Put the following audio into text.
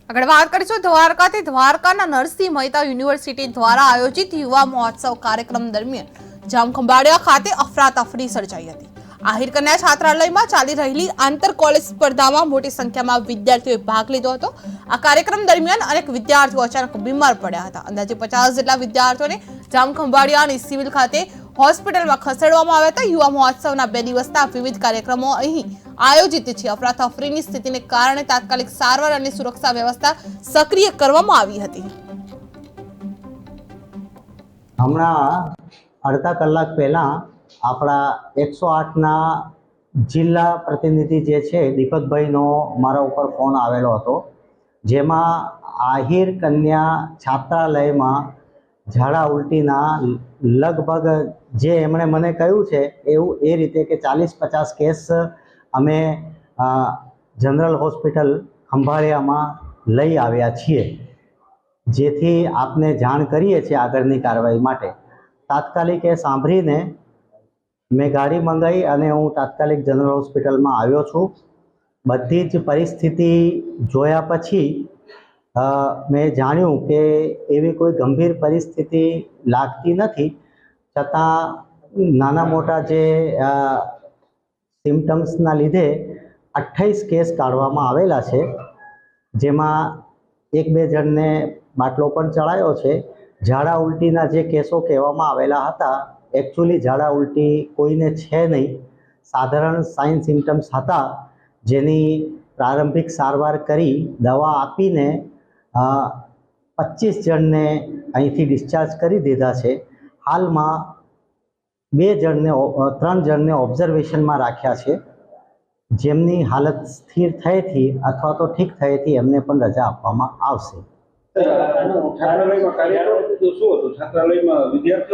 આગળ વાત કરીશું દ્વારકાથી દ્વારકાના નરસિંહ મહેતા યુનિવર્સિટી દ્વારા આયોજિત યુવા મહોત્સવ કાર્યક્રમ દરમિયાન જામખંભાળિયા ખાતે અફરાતફરી સર્જાઈ હતી। આહિર કન્યા છાત્રાલયમાં ચાલી રહેલી આંતર કોલેજ સ્પર્ધામાં મોટી સંખ્યામાં વિદ્યાર્થીઓએ ભાગ લીધો હતો। આ કાર્યક્રમ દરમિયાન અનેક વિદ્યાર્થીઓ અચાનક બીમાર પડ્યા હતા। અંદાજે 50 જેટલા વિદ્યાર્થીઓને જામખંભાળિયાની સિવિલ ખાતે હોસ્પિટલમાં ખસેડવામાં આવ્યા હતા। યુવા મહોત્સવના 2 દિવસના વિવિધ કાર્યક્રમો અહીં આયોજિત છે। અફરાતફરીની સ્થિતિને કારણે તાત્કાલિક સારવાર અને સુરક્ષા વ્યવસ્થા સક્રિય કરવામાં આવી હતી। હમણાં અડધા કલાક પહેલા આપણા 108 ના જિલ્લા પ્રતિનિધિ જે છે દીપકભાઈનો મારા ઉપર ફોન આવેલો હતો, જેમાં આહિર કન્યા છાત્રાલયમાં ઝાડા ઉલટીના લગભગ જે એમણે મને કહ્યું છે એવું એ રીતે કે 40-50 કેસ અમે જનરલ હોસ્પિટલ ખંભાળિયામાં લઈ આવ્યા છીએ, જેથી આપને જાણ કરીએ છીએ આગળની કાર્યવાહી માટે। તાત્કાલિક એ સાંભળીને મેં ગાડી મંગાવી અને હું તાત્કાલિક જનરલ હોસ્પિટલમાં આવ્યો છું। બધી જ પરિસ્થિતિ જોયા પછી મેં જાણ્યું કે એવી કોઈ ગંભીર પરિસ્થિતિ લાગતી નથી, છતાં નાના મોટા જે સિમ્ટમ્સના લીધે 28 કેસ કાઢવામાં આવેલા છે, જેમાં 1-2 જણને બાટલો પણ ચડાયો છે। ઝાડા ઉલટીના જે કેસો કહેવામાં આવેલા હતા, એકચ્યુઅલી ઝાડા ઉલટી કોઈને છે નહીં, સાધારણ સાઇન સિમ્ટમ્સ હતા, જેની પ્રારંભિક સારવાર કરી દવા આપીને 25 જણને અહીંથી ડિસ્ચાર્જ કરી દીધા છે। હાલમાં 3 જણને ઓબ્ઝર્વેશનમાં રાખ્યા છે, જેમની હાલત સ્થિર થયેથી અથવા તો ઠીક થયેથી એમને પણ રજા આપવામાં આવશે। છાત્રાલયમાં કાર્યક્રમ શું હતું? છાત્રાલયમાં વિદ્યાર્થીઓ